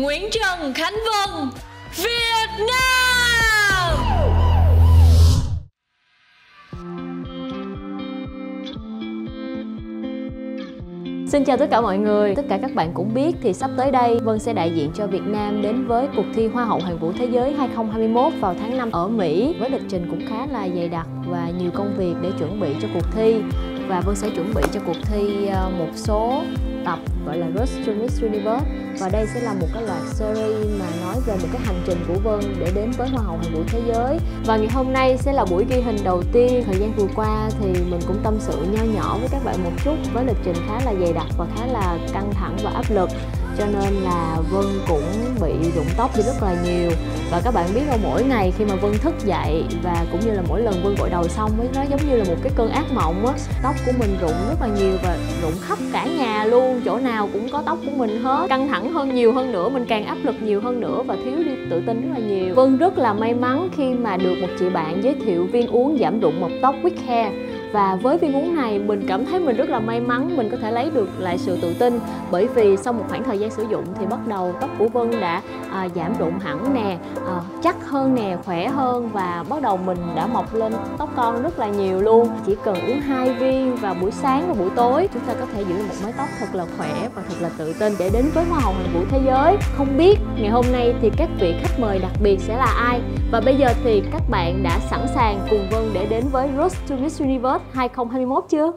Nguyễn Trần Khánh Vân, Việt Nam. Xin chào tất cả mọi người. Tất cả các bạn cũng biết thì sắp tới đây Vân sẽ đại diện cho Việt Nam đến với cuộc thi Hoa hậu Hoàn vũ Thế giới 2021 vào tháng 5 ở Mỹ. Với lịch trình cũng khá là dày đặc và nhiều công việc để chuẩn bị cho cuộc thi. Và Vân sẽ chuẩn bị cho cuộc thi một số tập gọi là Road to Miss Universe. Và đây sẽ là một cái loạt series mà nói về một cái hành trình của Vân để đến với Hoa hậu Hoàn vũ Thế giới. Và ngày hôm nay sẽ là buổi ghi hình đầu tiên. Thời gian vừa qua thì mình cũng tâm sự nho nhỏ với các bạn một chút, với lịch trình khá là dày đặc và khá là căng thẳng và áp lực, cho nên là Vân cũng bị rụng tóc đi rất là nhiều. Và các bạn biết không, mỗi ngày khi mà Vân thức dậy và cũng như là mỗi lần Vân gội đầu xong ấy, nó giống như là một cái cơn ác mộng á. Tóc của mình rụng rất là nhiều và rụng khắp cả nhà luôn, chỗ nào cũng có tóc của mình hết. Căng thẳng hơn, nhiều hơn nữa, mình càng áp lực nhiều hơn nữa và thiếu đi tự tin rất là nhiều. Vân rất là may mắn khi mà được một chị bạn giới thiệu viên uống giảm rụng mọc tóc Quick Hair. Và với viên uống này mình cảm thấy mình rất là may mắn, mình có thể lấy được lại sự tự tin. Bởi vì sau một khoảng thời gian sử dụng thì bắt đầu tóc của Vân đã giảm rụng hẳn nè, chắc hơn nè, khỏe hơn. Và bắt đầu mình đã mọc lên tóc con rất là nhiều luôn. Chỉ cần uống 2 viên vào buổi sáng và buổi tối, chúng ta có thể giữ một mái tóc thật là khỏe và thật là tự tin để đến với Hoa hậu Hoàn vũ Thế giới. Không biết ngày hôm nay thì các vị khách mời đặc biệt sẽ là ai? Và bây giờ thì các bạn đã sẵn sàng cùng Vân để đến với Road to Miss Universe 2021 chưa?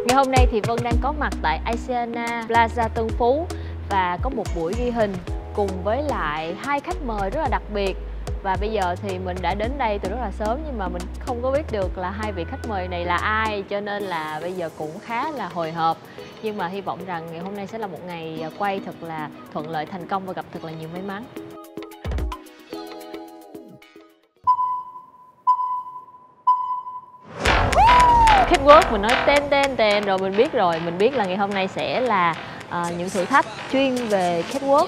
Ngày hôm nay thì Vân đang có mặt tại Asiana Plaza Tân Phú và có một buổi ghi hình cùng với lại 2 khách mời rất là đặc biệt. Và bây giờ thì mình đã đến đây từ rất là sớm nhưng mà mình không có biết được là 2 vị khách mời này là ai, cho nên là bây giờ cũng khá là hồi hộp. Nhưng mà hy vọng rằng ngày hôm nay sẽ là một ngày quay thật là thuận lợi, thành công và gặp thật là nhiều may mắn. Catwalk mình nói tên rồi mình biết rồi, mình biết là ngày hôm nay sẽ là những thử thách chuyên về catwalk.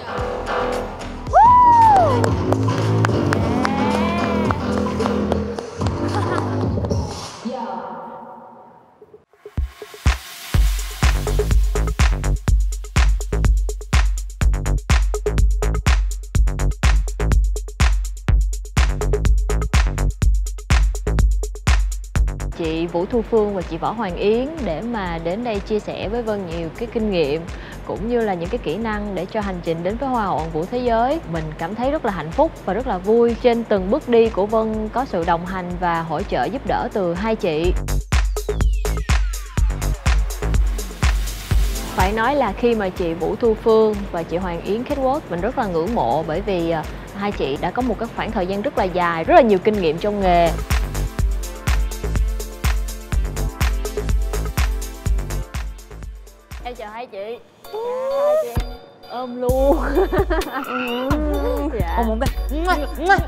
Chị Vũ Thu Phương và chị Võ Hoàng Yến để mà đến đây chia sẻ với Vân nhiều cái kinh nghiệm cũng như là những cái kỹ năng để cho hành trình đến với Hoa hậu Hoàn vũ Thế giới. Mình cảm thấy rất là hạnh phúc và rất là vui. Trên từng bước đi của Vân có sự đồng hành và hỗ trợ giúp đỡ từ 2 chị. Phải nói là khi mà chị Vũ Thu Phương và chị Hoàng Yến catwalk, mình rất là ngưỡng mộ bởi vì 2 chị đã có một cái khoảng thời gian rất là dài, rất là nhiều kinh nghiệm trong nghề. Em chào 2 chị. Dạ, chị ôm luôn. Dạ. Ôm một cái.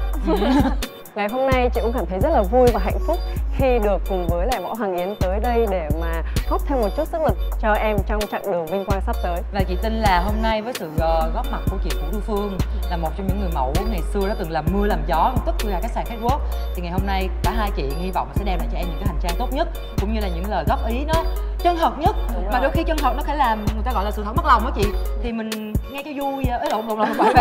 Ngày hôm nay chị cũng cảm thấy rất là vui và hạnh phúc khi được cùng với lại Võ Hoàng Yến tới đây để mà góp thêm một chút sức lực cho em trong chặng đường vinh quang sắp tới. Và chị tin là hôm nay với sự góp mặt của chị Vũ Thu Phương là một trong những người mẫu ngày xưa đã từng làm mưa làm gió, tức là cái sàn catwalk, thì ngày hôm nay cả 2 chị hy vọng sẽ đem lại cho em những cái hành trang tốt nhất cũng như là những lời góp ý nó chân thật nhất. Mà đôi khi chân thật nó phải làm người ta gọi là sự thật mất lòng đó chị, thì mình nghe cho vui. Lộn vậy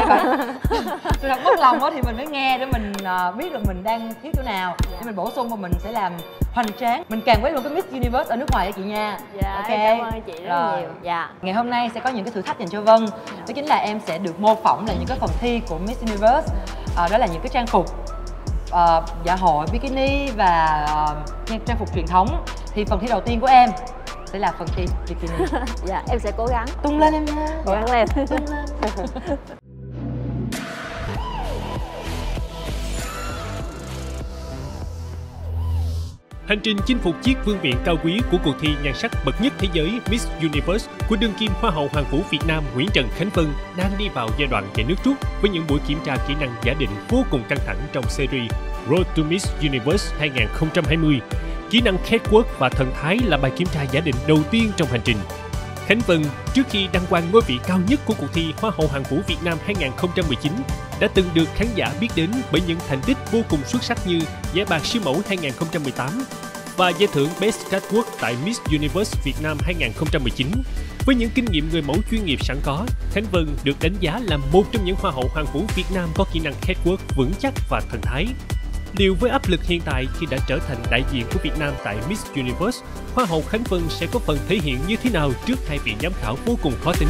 sự thật mất lòng đó thì mình mới nghe để mình biết được mình đang thiếu chỗ nào để mình bổ sung và mình sẽ làm hoành tráng. Mình càng quét luôn cái Miss Universe ở nước ngoài đó chị nha. Dạ, Ok, cảm ơn chị rất là nhiều. Dạ. Ngày hôm nay sẽ có những cái thử thách dành cho Vân. Đó chính là em sẽ được mô phỏng là những cái phần thi của Miss Universe. Đó là những cái trang phục dạ hội, bikini và trang phục truyền thống. Thì phần thi đầu tiên của em sẽ là phần thi bikini. Dạ, em sẽ cố gắng. Tung lên em nha. Cố gắng lên. Tung lên. Hành trình chinh phục chiếc vương miện cao quý của cuộc thi nhan sắc bậc nhất thế giới Miss Universe của đương kim Hoa hậu Hoàn vũ Việt Nam Nguyễn Trần Khánh Vân đang đi vào giai đoạn chạy nước rút với những buổi kiểm tra kỹ năng giả định vô cùng căng thẳng trong series Road to Miss Universe 2020. Kỹ năng catwalk và thần thái là bài kiểm tra giả định đầu tiên trong hành trình. Khánh Vân, trước khi đăng quang ngôi vị cao nhất của cuộc thi Hoa hậu Hoàn vũ Việt Nam 2019, đã từng được khán giả biết đến bởi những thành tích vô cùng xuất sắc như giải bạc siêu mẫu 2018 và giải thưởng Best Catwalk tại Miss Universe Việt Nam 2019. Với những kinh nghiệm người mẫu chuyên nghiệp sẵn có, Khánh Vân được đánh giá là một trong những Hoa hậu Hoàn vũ Việt Nam có kỹ năng catwalk vững chắc và thần thái. Liệu với áp lực hiện tại khi đã trở thành đại diện của Việt Nam tại Miss Universe, Hoa hậu Khánh Vân sẽ có phần thể hiện như thế nào trước hai vị giám khảo vô cùng khó tính?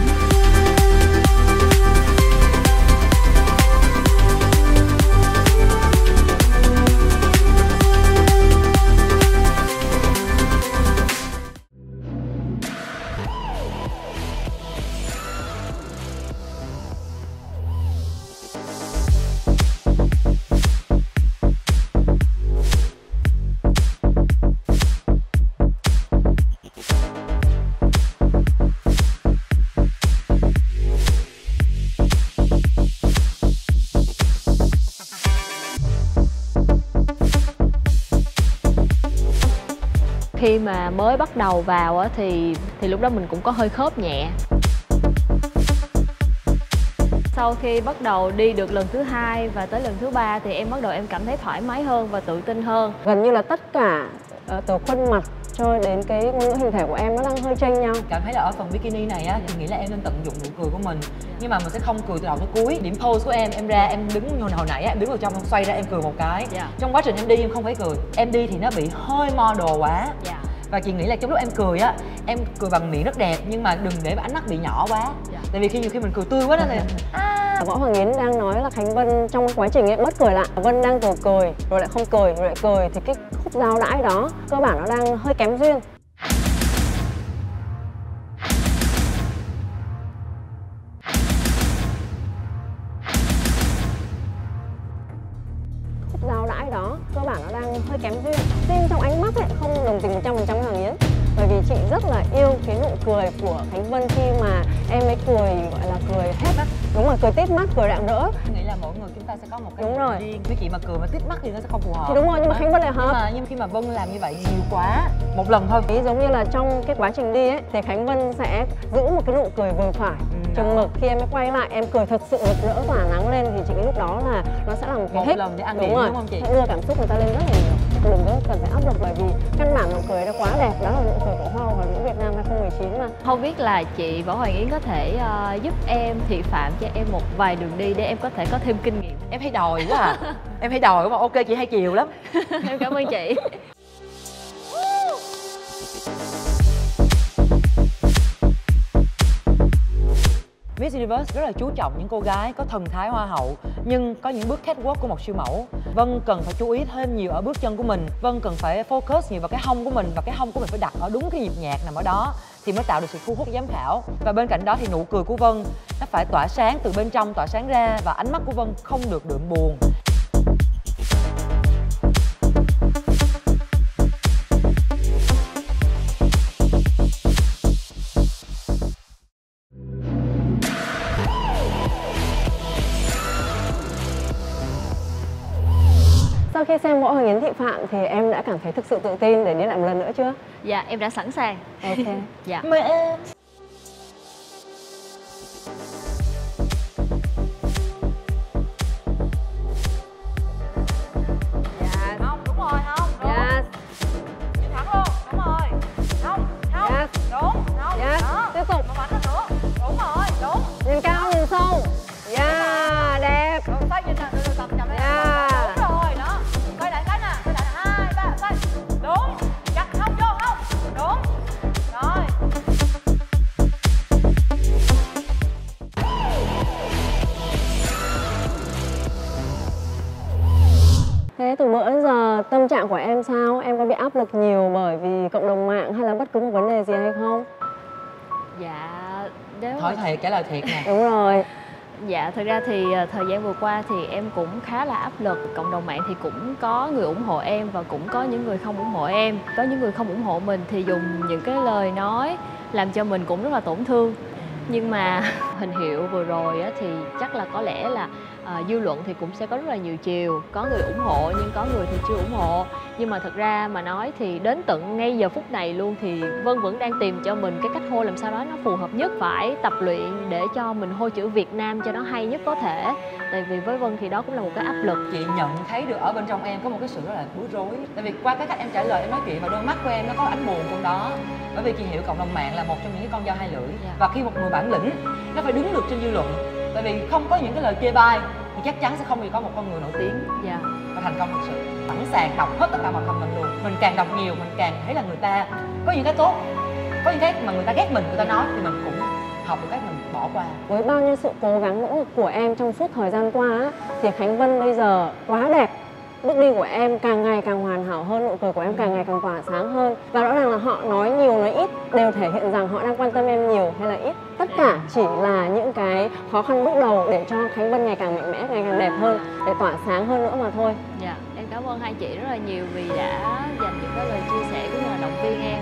Khi mà mới bắt đầu vào á, thì lúc đó mình cũng có hơi khớp nhẹ. Sau khi bắt đầu đi được lần thứ 2 và tới lần thứ 3 thì em bắt đầu em cảm thấy thoải mái hơn và tự tin hơn. Gần như là tất cả từ khuôn mặt cho đến cái ngôn ngữ hình thể của em nó đang hơi chênh nhau. Cảm thấy là ở phần bikini này á, em nghĩ là em nên tận dụng nụ cười của mình, nhưng mà mình sẽ không cười từ đầu tới cuối. Điểm pose của em ra, em đứng như hồi nãy em đứng vào trong, em xoay ra em cười một cái. Trong quá trình em đi em không phải cười, em đi thì nó bị hơi model quá. Và chị nghĩ là trong lúc em cười á, em cười bằng miệng rất đẹp nhưng mà đừng để ánh mắt bị nhỏ quá. Tại vì nhiều khi mình cười tươi quá đó thì Võ Hoàng Yến đang nói là Khánh Vân trong quá trình ấy bớt cười lại. Vân đang vừa cười rồi lại không cười rồi lại cười thì cái khúc giao đãi đó cơ bản nó đang hơi kém duyên. Khúc giao đãi đó cơ bản nó đang hơi kém duyên. Tim trong ánh mắt ấy không đồng tình 100% với Hoàng Yến. Bởi vì chị rất là yêu cái nụ cười của Khánh Vân khi mà em ấy cười gọi là cười hết á. Đúng rồi, cười tít mắt, cười rạng rỡ. Em nghĩ là mỗi người chúng ta sẽ có một cái đúng rồi riêng. Với chị mà cười mà tít mắt thì nó sẽ không phù hợp. Thì đúng rồi, nhưng mà Khánh Vân lại hợp. Nhưng khi mà Vân làm như vậy nhiều quá, một lần thôi. Ý giống như là trong cái quá trình đi ấy thì Khánh Vân sẽ giữ một cái nụ cười vừa phải, chừng mực. Khi em ấy quay lại em cười thật sự rực rỡ tỏa nắng lên thì chị nghĩ lúc đó là nó sẽ là một cái một lần để ăn điểm, đúng không chị? Đưa cảm xúc người ta lên rất là nhiều. Đừng có cần phải áp lực bởi vì căn bản nụ cười nó quá đẹp, đó là nụ cười của Hoa hậu Hoàn vũ Việt Nam 2019 mà. Không biết là chị Võ Hoàng Yến có thể giúp em thị phạm cho em một vài đường đi để em có thể có thêm kinh nghiệm. Em hay đòi quá à. Em hay đòi quá mà ok chị hay chiều lắm. Em cảm ơn chị. Miss Universe rất là chú trọng những cô gái có thần thái hoa hậu nhưng có những bước catwalk của một siêu mẫu. Vân cần phải chú ý thêm nhiều ở bước chân của mình. Vân cần phải focus nhiều vào cái hông của mình và cái hông của mình phải đặt ở đúng cái nhịp nhạc nằm ở đó thì mới tạo được sự thu hút giám khảo. Và bên cạnh đó thì nụ cười của Vân nó phải tỏa sáng từ bên trong tỏa sáng ra và ánh mắt của Vân không được đượm buồn. Sau khi xem Võ Hoàng Yến thị phạm thì em đã cảm thấy thực sự tự tin để đi lại một lần nữa chưa? Dạ, em đã sẵn sàng. Ok. Dạ. Mời em. Dạ. Không, đúng rồi, không. Đúng. Dạ. Nhìn thẳng luôn, đúng rồi. Không, không. Dạ. Đúng, không. Dạ. Đó. Tiếp tục. Một bánh nữa. Đúng rồi, đúng. Nhìn cao, nhìn sâu. Dạ, đẹp. Rồi, xoay nhìn nè, từ từ chậm Dạ. Đúng rồi, đó. Quay lại cái nè, quay lại 2, 3, xoay. Đúng. Chặt không vô không. Đúng. Rồi. Thế từ bữa đến giờ tâm trạng của em sao? Em có bị áp lực nhiều bởi vì cộng đồng mạng hay là bất cứ một vấn đề gì hay không? Dạ, nếu Hỏi thiệt, trả lời thiệt nè. Đúng rồi. Dạ, thực ra thì thời gian vừa qua thì em cũng khá là áp lực. Cộng đồng mạng thì cũng có người ủng hộ em và cũng có những người không ủng hộ em. Có những người không ủng hộ mình thì dùng những cái lời nói làm cho mình cũng rất là tổn thương. Nhưng mà hình hiệu vừa rồi á, thì chắc là có lẽ là dư luận thì cũng sẽ có rất là nhiều chiều, có người ủng hộ nhưng có người thì chưa ủng hộ. Nhưng mà thật ra mà nói thì đến tận ngay giờ phút này luôn thì Vân vẫn đang tìm cho mình cái cách hô làm sao đó nó phù hợp nhất, phải tập luyện để cho mình hô chữ Việt Nam cho nó hay nhất có thể. Tại vì với Vân thì đó cũng là một cái áp lực. Chị nhận thấy được ở bên trong em có một cái sự rất là bối rối. Tại vì qua cái cách em trả lời, em nói chuyện và đôi mắt của em nó có ánh buồn trong đó. Bởi vì chị hiểu cộng đồng mạng là một trong những cái con dao hai lưỡi. Và khi một người bản lĩnh nó phải đứng được trên dư luận. Tại vì không có những cái lời chê bai thì chắc chắn sẽ không có một con người nổi tiếng và thành công thực sự. Sẵn sàng đọc hết tất cả mọi comment luôn. Mình càng đọc nhiều mình càng thấy là người ta có những cái tốt, có những cái mà người ta ghét mình, người ta nói thì mình cũng học được cách mình bỏ qua. Với bao nhiêu sự cố gắng nỗ lực của em trong suốt thời gian qua á, thì Khánh Vân bây giờ quá đẹp. Bước đi của em càng ngày càng hoàn hảo hơn, nụ cười của em càng ngày càng tỏa sáng hơn. Và rõ ràng là họ nói nhiều nói ít đều thể hiện rằng họ đang quan tâm em nhiều hay là ít. Tất cả chỉ là những cái khó khăn bước đầu để cho Khánh Vân ngày càng mạnh mẽ, ngày càng đẹp hơn, để tỏa sáng hơn nữa mà thôi. Dạ, em cảm ơn hai chị rất là nhiều vì đã dành những cái lời chia sẻ rất là động viên em.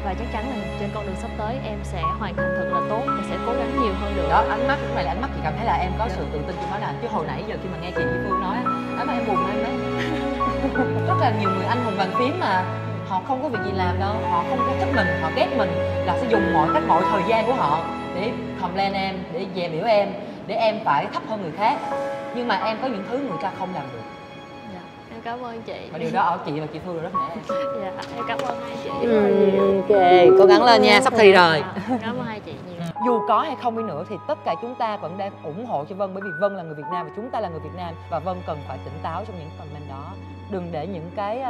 Và chắc chắn là trên con đường sắp tới em sẽ hoàn thành thật là tốt và sẽ cố gắng nhiều hơn nữa. Đó, ánh mắt lúc này là ánh mắt chị cảm thấy là em có sự tự tin trong đó nè. Chứ hồi nãy giờ khi mà nghe chị Duy Phương nói ánh mắt em buồn lên đấy. Rất là nhiều người anh hùng bàn phím mà họ không có việc gì làm đâu, họ không có thích mình, họ ghét mình là sẽ dùng mọi cách, mọi thời gian của họ để complain em, để dè biểu em, để em phải thấp hơn người khác. Nhưng mà em có những thứ người ta không làm được. Em cảm ơn chị. Và điều đó ở chị và chị Phương rất nể em. Dạ, em cảm ơn hai chị rất là nhiều. Ok, cố gắng lên nha, sắp thi rồi. Cảm ơn hai chị nhiều. Dù có hay không đi nữa thì tất cả chúng ta vẫn đang ủng hộ cho Vân, bởi vì Vân là người Việt Nam và chúng ta là người Việt Nam, và Vân cần phải tỉnh táo trong những comment đó. Đừng để những cái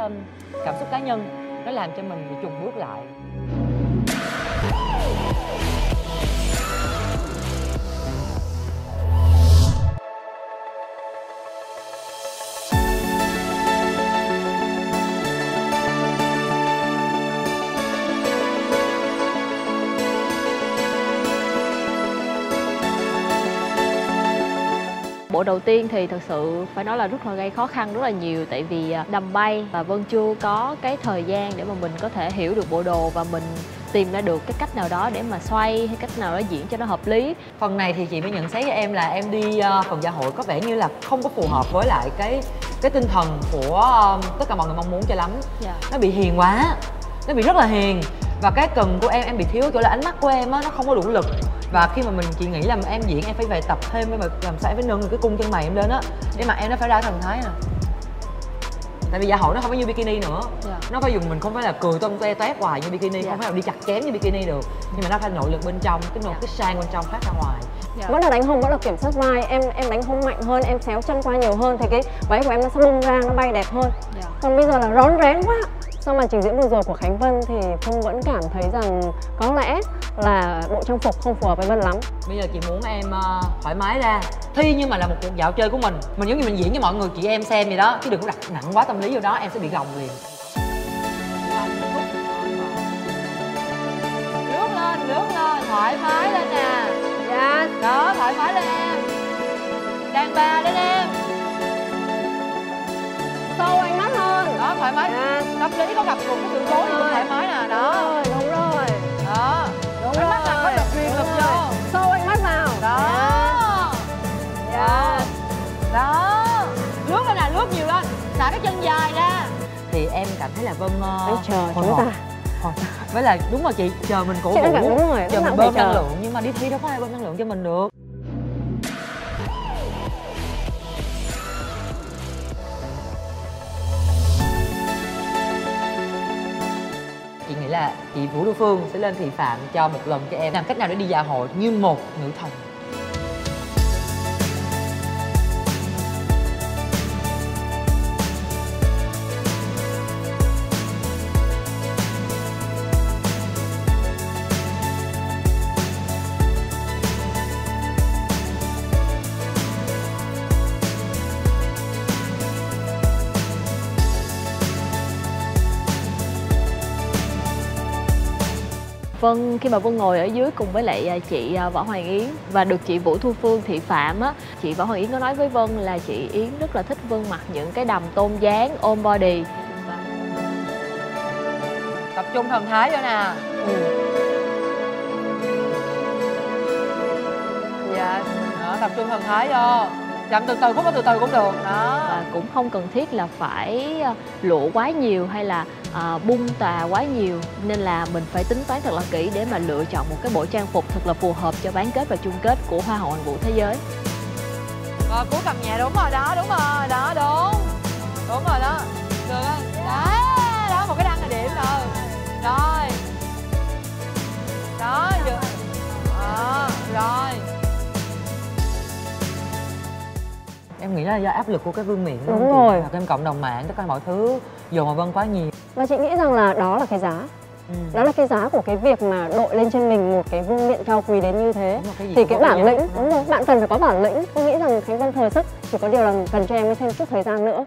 cảm xúc cá nhân nó làm cho mình bị chùn bước lại. Bộ đầu tiên thì thật sự phải nói là rất là gây khó khăn rất là nhiều. Tại vì đầm bay và Vân chưa có cái thời gian để mà mình có thể hiểu được bộ đồ và mình tìm ra được cái cách nào đó để mà xoay hay cách nào đó diễn cho nó hợp lý. Phần này thì chị mới nhận xét với em là em đi phần dạ hội có vẻ như là không có phù hợp với lại cái tinh thần của tất cả mọi người mong muốn cho lắm. Nó bị hiền quá, nó bị rất là hiền. Và cái cần của em bị thiếu chỗ là ánh mắt của em á, nó không có đủ lực. Và khi mà chị nghĩ là em diễn em phải về tập thêm, để mà làm sao em phải nâng được cái cung chân mày em lên á, để mà em nó phải ra thần thái nè. Tại vì dạ hội nó không phải như bikini nữa. Nó phải dùng, mình không phải là cười tung toe toét hoài như bikini, không phải là đi chặt chém như bikini được. Nhưng mà nó phải nội lực bên trong, cái sang bên trong phát ra ngoài. Vẫn là đánh hông, vẫn là kiểm soát vai, em đánh hông mạnh hơn, em xéo chân qua nhiều hơn thì cái váy của em nó sẽ bung ra, nó bay đẹp hơn. Còn bây giờ là rón rén quá. Sau màn trình diễn vừa rồi của Khánh Vân thì Phương vẫn cảm thấy rằng có lẽ là bộ trang phục không phù hợp với Vân lắm. Bây giờ chị muốn em thoải mái ra thi, nhưng mà là một cuộc dạo chơi của mình giống như mình diễn cho mọi người chị em xem vậy đó, chứ đừng có đặt nặng quá tâm lý vô đó, em sẽ bị gồng liền. Lướt lên, thoải mái lên nè. Dạ. Đó, thoải mái lên em. Đàn bà lên em. Sâu ánh mắt hơn. Đó, thoải mái. Tâm lý có gặp một cái sự cố thì cũng thoải mái nè. Đó. Đúng rồi. Đó. Đúng ánh rồi. mắt là có lực riêng lực vô. Sâu ánh mắt vào. Đó. Dạ. Đó. Lướt lên nè, lướt nhiều lên. Xả cái chân dài ra. Thì em cảm thấy là Vân Anh chờ chúng ta. Với là đúng rồi chị, chờ mình cổ vũ, đúng rồi, chờ mình bơm năng lượng, nhưng mà đi thi đâu có ai bơm năng lượng cho mình được. Chị nghĩ là chị Vũ Thu Phương sẽ lên thị phạm cho một lần cho em làm cách nào để đi dạ hội như một nữ thần. Vân, khi mà Vân ngồi ở dưới cùng với lại chị Võ Hoàng Yến và được chị Vũ Thu Phương thị phạm á, chị Võ Hoàng Yến có nói với Vân là chị Yến rất là thích Vân mặc những cái đầm tôn dáng, ôm body. Tập trung thần thái vô nè. Dạ. tập trung thần thái vô. Chậm từ từ, khúc đó từ từ cũng được đó. Và cũng không cần thiết là phải lộ quá nhiều hay là bung tà quá nhiều, nên là mình phải tính toán thật là kỹ để mà lựa chọn một cái bộ trang phục thật là phù hợp cho bán kết và chung kết của Hoa hậu Hoàn vũ thế giới. Rồi cúi cầm nhẹ, đúng rồi đó, đúng rồi đó, đúng rồi đó, được đó, đó một cái đăng là điểm rồi, rồi đó được, rồi. Em nghĩ là do áp lực của cái vương miện Đúng rồi. Hoặc em cộng đồng mạng, tất cả mọi thứ dồn vào Vân quá nhiều. Và chị nghĩ rằng là đó là cái giá. Đó là cái giá của cái việc mà đội lên trên mình một cái vương miện cao quý đến như thế. Thì cái bản lĩnh, đúng rồi, bạn cần phải có bản lĩnh. Tôi nghĩ rằng Khánh Vân thừa sức, chỉ có điều là cần cho em thêm chút thời gian nữa.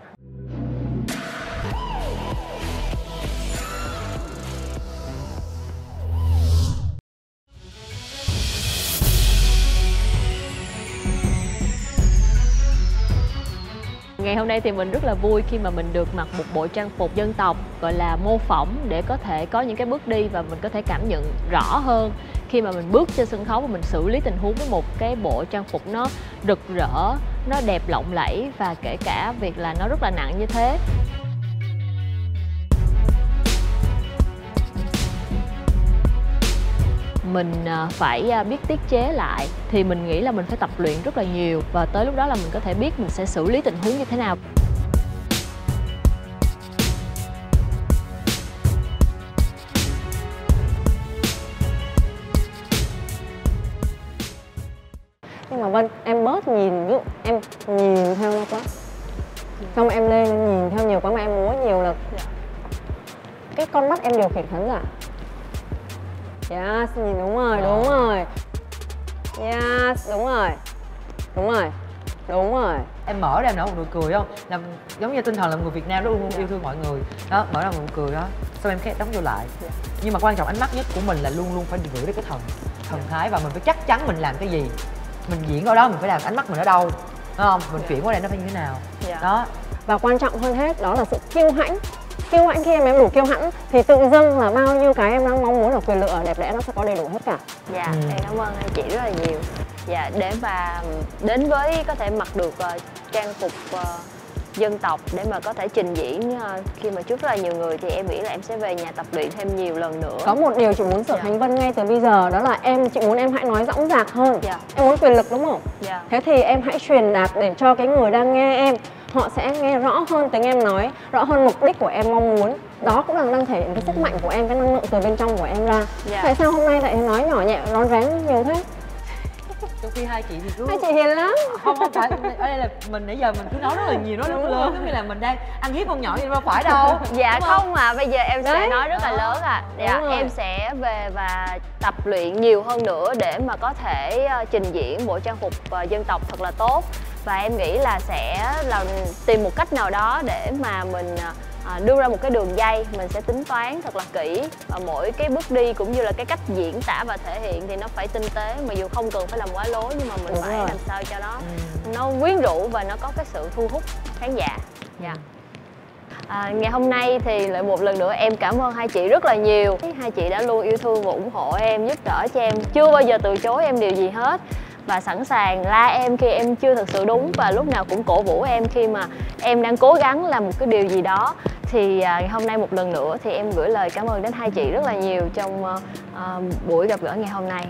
Ngày hôm nay thì mình rất là vui khi mà mình được mặc một bộ trang phục dân tộc gọi là mô phỏng để có thể có những cái bước đi và mình có thể cảm nhận rõ hơn khi mà mình bước trên sân khấu và mình xử lý tình huống với một cái bộ trang phục nó rực rỡ, nó đẹp lộng lẫy và kể cả việc là nó rất là nặng như thế. Mình phải biết tiết chế lại thì mình nghĩ là mình phải tập luyện rất là nhiều và tới lúc đó là mình có thể biết mình sẽ xử lý tình huống như thế nào. Nhưng mà Vân, em bớt nhìn, ví dụ em nhìn theo nó quá, xong em lên em nhìn theo nhiều quá mà em múa nhiều là cái con mắt em điều khiển khán giả. Yes, nhìn đúng rồi, đúng rồi. Yes, đúng rồi. Đúng rồi. Đúng rồi. Em mở ra em nở một nụ cười không? Là giống như tinh thần là một người Việt Nam rất luôn yêu thương mọi người. Đó, mở ra một nụ cười đó. Xong em khép đóng vô lại. Nhưng mà quan trọng ánh mắt nhất của mình là luôn luôn phải gửi đến cái thần thái và mình phải chắc chắn mình làm cái gì. Mình diễn ở đó mình phải làm ánh mắt mình ở đâu. Đúng không? Mình chuyển qua đây nó phải như thế nào. Đó. Và quan trọng hơn hết đó là sự kiêu hãnh. Kiêu hãnh, khi em đủ kiêu hãnh thì tự dưng là bao nhiêu cái em đang mong muốn ở quyền lực ở đẹp đẽ nó sẽ có đầy đủ hết cả. Dạ, em cảm ơn anh chị rất là nhiều. Dạ, để mà đến với có thể mặc được trang phục dân tộc để mà có thể trình diễn khi mà trước rất là nhiều người thì em nghĩ là em sẽ về nhà tập luyện thêm nhiều lần nữa. Có một điều chị muốn sửa Khánh Vân ngay từ bây giờ, đó là chị muốn em hãy nói dõng dạc hơn. Em muốn quyền lực đúng không? Thế thì em hãy truyền đạt để cho cái người đang nghe em, họ sẽ nghe rõ hơn tiếng em nói, rõ hơn mục đích của em mong muốn. Đó cũng là đang thể hiện cái sức mạnh của em, cái năng lượng từ bên trong của em ra. Tại sao hôm nay lại nói nhỏ nhẹ, rón rén nhiều thế? Trong khi hai chị thì cứ... Hai chị hiền lắm. Không phải, ở đây là mình nãy giờ mình cứ nói rất là nhiều, nói rất là lớn, giống như là mình đang ăn hiếp con nhỏ nhưng đâu phải đâu. Dạ không à, bây giờ em sẽ nói rất là lớn à. Dạ, rồi. em sẽ về và tập luyện nhiều hơn nữa để mà có thể trình diễn bộ trang phục dân tộc thật là tốt. Và em nghĩ là sẽ là tìm một cách nào đó để mà mình đưa ra một cái đường dây, mình sẽ tính toán thật là kỹ và mỗi cái bước đi cũng như là cái cách diễn tả và thể hiện thì nó phải tinh tế, mà dù không cần phải làm quá lố nhưng mà mình phải làm sao cho nó quyến rũ và nó có cái sự thu hút khán giả. Ngày hôm nay thì lại một lần nữa em cảm ơn hai chị rất là nhiều. Hai chị đã luôn yêu thương và ủng hộ em, giúp đỡ cho em, chưa bao giờ từ chối em điều gì hết, và sẵn sàng la em khi em chưa thực sự đúng, và lúc nào cũng cổ vũ em khi mà em đang cố gắng làm một cái điều gì đó. Thì hôm nay một lần nữa thì em gửi lời cảm ơn đến hai chị rất là nhiều trong buổi gặp gỡ ngày hôm nay.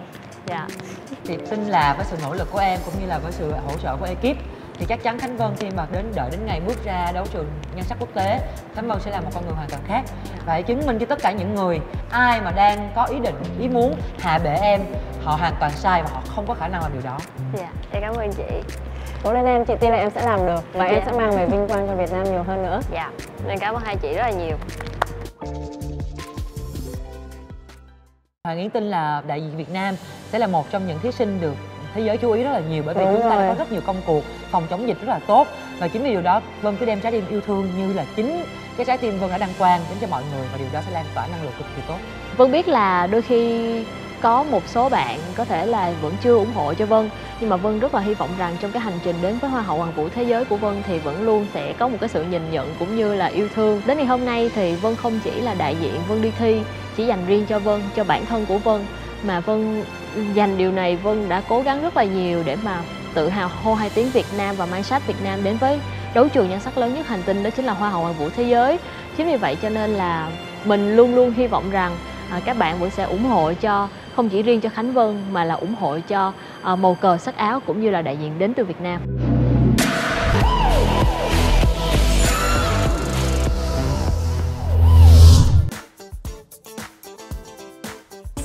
Thì tin là với sự nỗ lực của em cũng như là với sự hỗ trợ của ekip thì chắc chắn Khánh Vân khi mà đợi đến ngày bước ra đấu trường nhan sắc quốc tế, Khánh Vân sẽ là một con người hoàn toàn khác. Và hãy chứng minh cho tất cả những người ai mà đang có ý định, ý muốn hạ bệ em, họ hoàn toàn sai và họ không có khả năng làm điều đó. Em cảm ơn chị. Cố lên em, chị tin là em sẽ làm được và em sẽ mang về vinh quang cho Việt Nam nhiều hơn nữa. Nên cảm ơn hai chị rất là nhiều. Hoàng Yến tin là đại diện Việt Nam sẽ là một trong những thí sinh được thế giới chú ý rất là nhiều, bởi vì chúng ta đã có rất nhiều công cuộc phòng chống dịch rất là tốt, và chính vì điều đó Vân cứ đem trái tim yêu thương như là chính cái trái tim Vân đã đăng quang đến cho mọi người, và điều đó sẽ lan tỏa năng lượng cực kỳ tốt. Vân biết là đôi khi có một số bạn có thể là vẫn chưa ủng hộ cho Vân, nhưng mà Vân rất là hy vọng rằng trong cái hành trình đến với Hoa hậu Hoàn vũ thế giới của Vân thì vẫn luôn sẽ có một cái sự nhìn nhận cũng như là yêu thương. Đến ngày hôm nay thì Vân không chỉ là đại diện Vân đi thi chỉ dành riêng cho Vân, cho bản thân của Vân, mà Vân dành điều này Vân đã cố gắng rất là nhiều để mà tự hào hô hai tiếng Việt Nam và mang sách Việt Nam đến với đấu trường nhan sắc lớn nhất hành tinh, đó chính là Hoa hậu Hoàn vũ thế giới. Chính vì vậy cho nên là mình luôn luôn hy vọng rằng các bạn vẫn sẽ ủng hộ cho, không chỉ riêng cho Khánh Vân mà là ủng hộ cho màu cờ sắc áo cũng như là đại diện đến từ Việt Nam.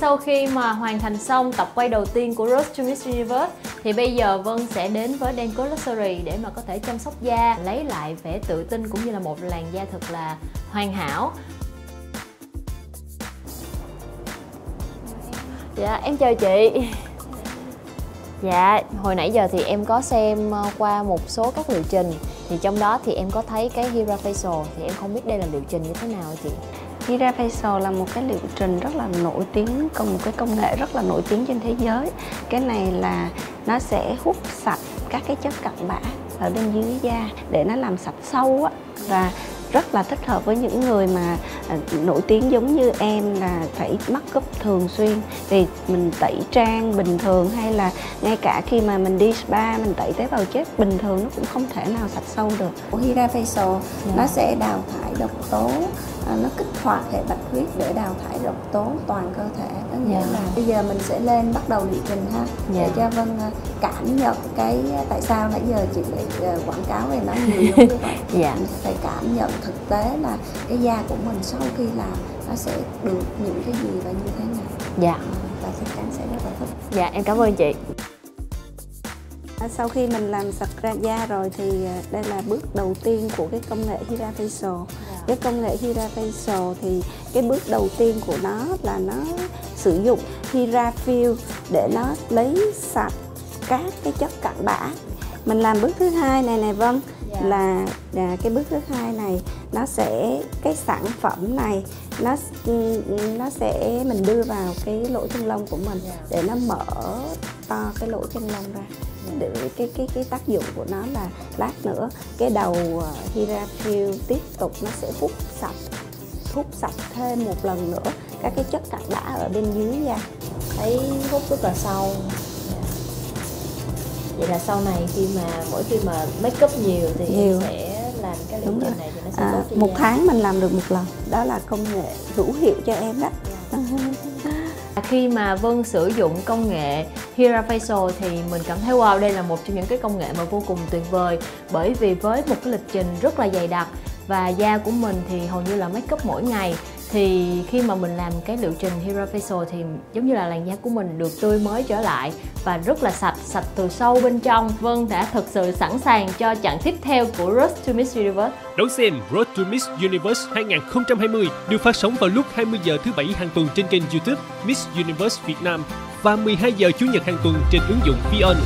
Sau khi mà hoàn thành xong tập quay đầu tiên của Road to Miss Universe thì bây giờ Vân sẽ đến với Denko Luxury để mà có thể chăm sóc da, lấy lại vẻ tự tin cũng như là một làn da thật là hoàn hảo. Dạ, em chào chị. Dạ, hồi nãy giờ thì em có xem qua một số các liệu trình. Thì trong đó thì em có thấy cái Hira Facial. Thì em không biết đây là liệu trình như thế nào chị? Hira Facial là một cái liệu trình rất là nổi tiếng, một cái công nghệ rất là nổi tiếng trên thế giới. Cái này là nó sẽ hút sạch các cái chất cặn bã ở bên dưới da để nó làm sạch sâu á, và rất là thích hợp với những người mà nổi tiếng giống như em là phải make up thường xuyên. Thì mình tẩy trang bình thường hay là ngay cả khi mà mình đi spa mình tẩy tế bào chết bình thường nó cũng không thể nào sạch sâu được. Hira Facial nó sẽ đào thải độc tố, nó kích hoạt hệ bạch huyết để đào thải độc tố toàn cơ thể. Có nghĩa là bây giờ mình sẽ lên bắt đầu liệu trình ha, để cho Vân cảm nhận cái tại sao nãy giờ chị lại quảng cáo về nó nhiều giống như vậy. Mình phải cảm nhận thực tế là cái da của mình sau khi làm nó sẽ được những cái gì và như thế nào. Và chắc chắn sẽ rất là thích. Dạ, em cảm ơn chị. Sau khi mình làm sạch da rồi thì đây là bước đầu tiên của cái công nghệ Hira Facial. Cái công nghệ Hira Facial thì cái bước đầu tiên của nó là nó sử dụng Hira Fill để nó lấy sạch các cái chất cặn bã. Mình làm bước thứ hai này Vân, là cái bước thứ hai này nó sẽ cái sản phẩm này nó sẽ mình đưa vào cái lỗ chân lông của mình để nó mở to cái lỗ chân lông ra. Để cái tác dụng của nó là lát nữa cái đầu Hira Fill tiếp tục nó sẽ hút sạch thêm một lần nữa các cái chất cặn bã ở bên dưới da. Thấy hút rất là sâu. Vậy là sau này mỗi khi mà make up nhiều thì em sẽ làm cái liệu trình này thì nó sẽ tốt cho một da. tháng mình làm được một lần, đó là công nghệ hữu hiệu cho em đó. Khi mà Vân sử dụng công nghệ Hira Facial thì mình cảm thấy wow, đây là một trong những cái công nghệ mà vô cùng tuyệt vời. Bởi vì với một cái lịch trình rất là dày đặc và da của mình thì hầu như là make up mỗi ngày, thì khi mà mình làm cái liệu trình Hira Facial thì giống như là làn da của mình được tươi mới trở lại và rất là sạch từ sâu bên trong. Vân đã thực sự sẵn sàng cho chặng tiếp theo của Road to Miss Universe. Đón xem Road to Miss Universe 2020 được phát sóng vào lúc 20 giờ thứ Bảy hàng tuần trên kênh YouTube Miss Universe Việt Nam và 12 giờ Chủ nhật hàng tuần trên ứng dụng VN.